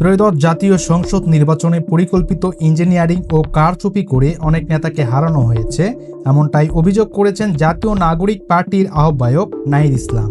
ত্রয়োদশ জাতীয় সংসদ নির্বাচনে পরিকল্পিত ইঞ্জিনিয়ারিং ও কারচুপি করে অনেক নেতাকে হারানো হয়েছে, এমনটাই অভিযোগ করেছেন জাতীয় নাগরিক পার্টির আহ্বায়ক নাহিদ ইসলাম।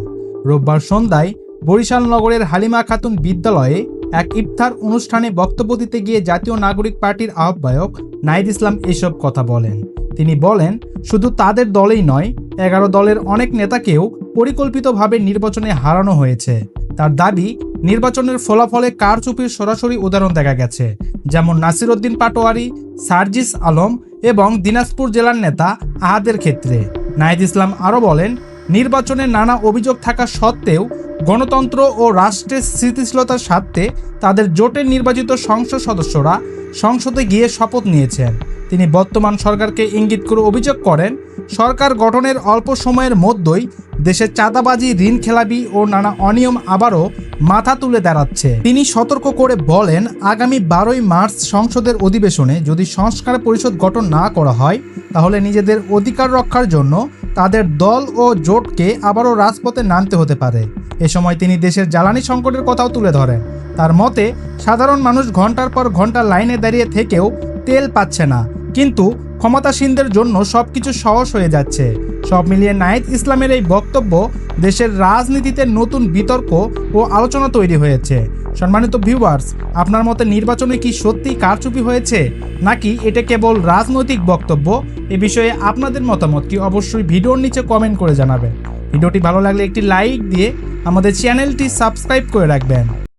রোববার সন্ধ্যায় বরিশাল নগরের হালিমা খাতুন বিদ্যালয়ে এক ইফতার অনুষ্ঠানে বক্তব্য দিতে গিয়ে জাতীয় নাগরিক পার্টির আহ্বায়ক নাহিদ ইসলাম এসব কথা বলেন। তিনি বলেন, শুধু তাদের দলেই নয়, 11 দলের অনেক নেতাকেও পরিকল্পিতভাবে নির্বাচনে হারানো হয়েছে। তার দাবি, নির্বাচনের ফলাফলে কারচুপির সরাসরি উদাহরণ দেখা গেছে, যেমন নাসির উদ্দিন পাটোয়ারি, সার্জিস আলম এবং দিনাজপুর জেলার নেতা আহাদের ক্ষেত্রে। নাহিদ ইসলাম আরও বলেন, নির্বাচনে নানা অভিযোগ থাকা সত্ত্বেও গণতন্ত্র ও রাষ্ট্রের স্থিতিশীলতার স্বার্থে তাদের জোটের নির্বাচিত সংসদ সদস্যরা সংসদে গিয়ে শপথ নিয়েছেন। তিনি বর্তমান সরকারকে ইঙ্গিত করে অভিযোগ করেন, সরকার গঠনের অল্প সময়ের মধ্যেই দেশে চাঁদাবাজি, ঋণ খেলাপি ও নানা অনিয়ম আবারও মাথা তুলে দাঁড়াচ্ছে। তিনি সতর্ক করে বলেন, আগামী 12ই মার্চ সংসদের অধিবেশনে যদি সংস্কার পরিষদ গঠন না করা হয়, তাহলে নিজেদের অধিকার রক্ষার জন্য তাদের দল ও জোটকে আবারও রাজপথে নামতে হতে পারে। এ সময় তিনি দেশের জ্বালানি সংকটের কথাও তুলে ধরেন। তার মতে, সাধারণ মানুষ ঘন্টার পর ঘন্টা লাইনে দাঁড়িয়ে থেকেও তেল পাচ্ছে না, কিন্তু ক্ষমতাসীনদের জন্য সবকিছু সহজ হয়ে যাচ্ছে। সব মিলিয়ে নাহিদ ইসলামের এই বক্তব্য দেশের রাজনীতিতে নতুন বিতর্ক ও আলোচনা তৈরি হয়েছে। সম্মানিত ভিউয়ার্স, আপনার মতে নির্বাচনে কি সত্যিই কারচুপি হয়েছে, নাকি এটা কেবল রাজনৈতিক বক্তব্য? এ বিষয়ে আপনাদের মতামত কি অবশ্যই ভিডিওর নিচে কমেন্ট করে জানাবেন। ভিডিওটি ভালো লাগলে একটি লাইক দিয়ে আমাদের চ্যানেলটি সাবস্ক্রাইব করে রাখবেন।